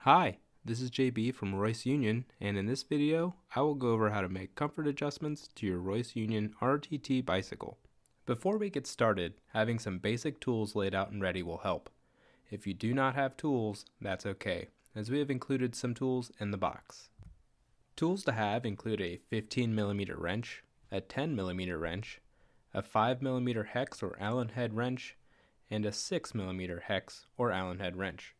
Hi, this is JB from Royce Union, and in this video, I will go over how to make comfort adjustments to your Royce Union RTT bicycle. Before we get started, having some basic tools laid out and ready will help. If you do not have tools, that's okay, as we have included some tools in the box. Tools to have include a 15mm wrench, a 10mm wrench, a 5mm hex or Allen head wrench, and a 6mm hex or Allen head wrench.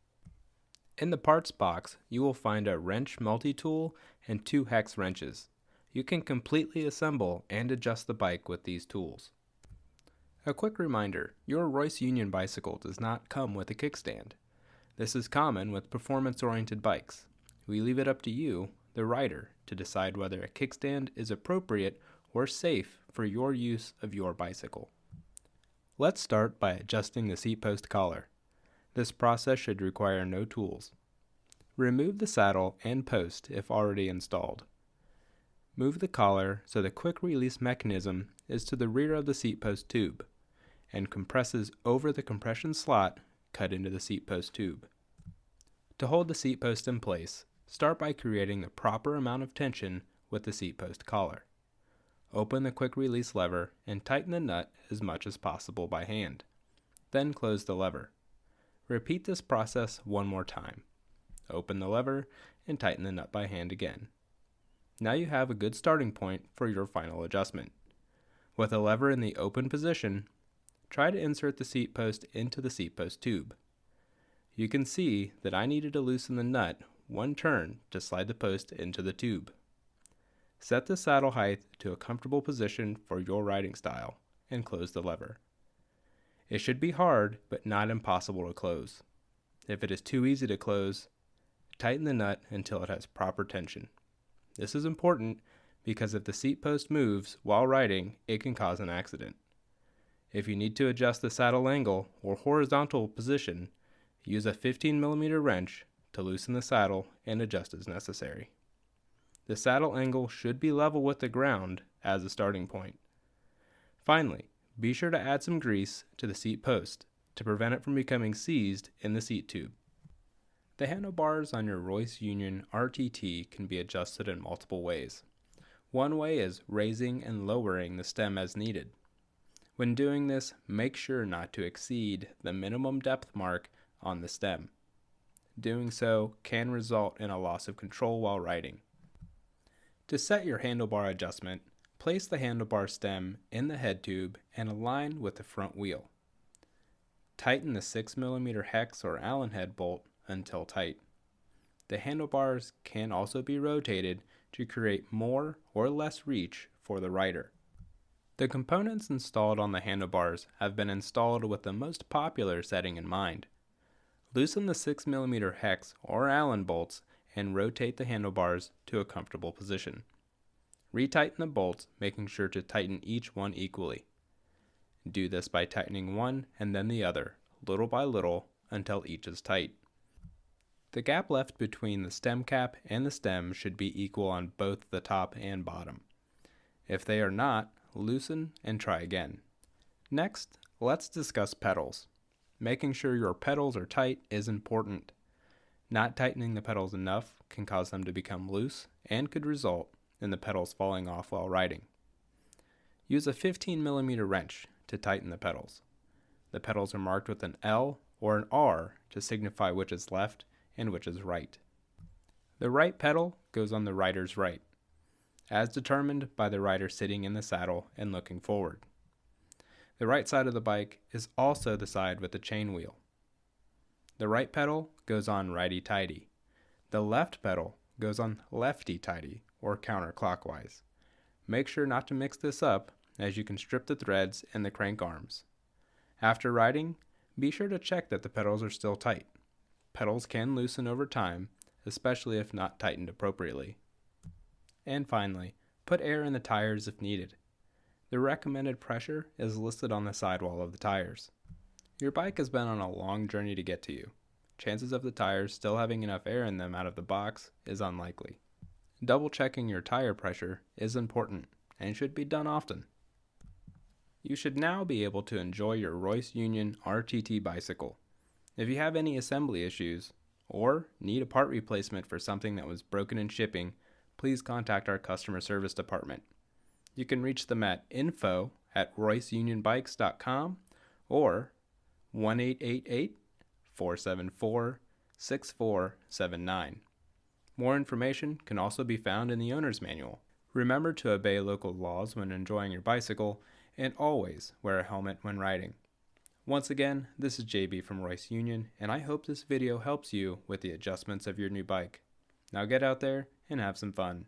In the parts box, you will find a wrench multi-tool and 2 hex wrenches. You can completely assemble and adjust the bike with these tools. A quick reminder, your Royce Union bicycle does not come with a kickstand. This is common with performance-oriented bikes. We leave it up to you, the rider, to decide whether a kickstand is appropriate or safe for your use of your bicycle. Let's start by adjusting the seat post collar. This process should require no tools. Remove the saddle and post if already installed. Move the collar so the quick release mechanism is to the rear of the seat post tube and compresses over the compression slot cut into the seat post tube. To hold the seat post in place, start by creating the proper amount of tension with the seat post collar. Open the quick release lever and tighten the nut as much as possible by hand. Then close the lever. Repeat this process one more time. Open the lever and tighten the nut by hand again. Now you have a good starting point for your final adjustment. With the lever in the open position, try to insert the seat post into the seat post tube. You can see that I needed to loosen the nut one turn to slide the post into the tube. Set the saddle height to a comfortable position for your riding style and close the lever. It should be hard, but not impossible to close. If it is too easy to close, tighten the nut until it has proper tension. This is important because if the seat post moves while riding, it can cause an accident. If you need to adjust the saddle angle or horizontal position, use a 15mm wrench to loosen the saddle and adjust as necessary. The saddle angle should be level with the ground as a starting point. Finally, be sure to add some grease to the seat post to prevent it from becoming seized in the seat tube. The handlebars on your Royce Union RTT can be adjusted in multiple ways. One way is raising and lowering the stem as needed. When doing this, make sure not to exceed the minimum depth mark on the stem. Doing so can result in a loss of control while riding. To set your handlebar adjustment, place the handlebar stem in the head tube and align with the front wheel. Tighten the 6mm hex or Allen head bolt until tight. The handlebars can also be rotated to create more or less reach for the rider. The components installed on the handlebars have been installed with the most popular setting in mind. Loosen the 6mm hex or Allen bolts and rotate the handlebars to a comfortable position. Retighten the bolts, making sure to tighten each one equally. Do this by tightening one and then the other, little by little, until each is tight. The gap left between the stem cap and the stem should be equal on both the top and bottom. If they are not, loosen and try again. Next, let's discuss pedals. Making sure your pedals are tight is important. Not tightening the pedals enough can cause them to become loose and could result in the pedals falling off while riding. Use a 15mm wrench to tighten the pedals. The pedals are marked with an L or an R to signify which is left and which is right. The right pedal goes on the rider's right, as determined by the rider sitting in the saddle and looking forward. The right side of the bike is also the side with the chain wheel. The right pedal goes on righty-tighty. The left pedal goes on lefty-tighty, or counterclockwise. Make sure not to mix this up, as you can strip the threads and the crank arms. After riding, be sure to check that the pedals are still tight. Pedals can loosen over time, especially if not tightened appropriately. And finally, put air in the tires if needed. The recommended pressure is listed on the sidewall of the tires. Your bike has been on a long journey to get to you. Chances of the tires still having enough air in them out of the box is unlikely. Double checking your tire pressure is important and should be done often. You should now be able to enjoy your Royce Union RTT bicycle. If you have any assembly issues or need a part replacement for something that was broken in shipping, please contact our customer service department. You can reach them at info@royceunionbikes.com or 1-888-474-6479. More information can also be found in the owner's manual. Remember to obey local laws when enjoying your bicycle, and always wear a helmet when riding. Once again, this is JB from Royce Union, and I hope this video helps you with the adjustments of your new bike. Now get out there and have some fun.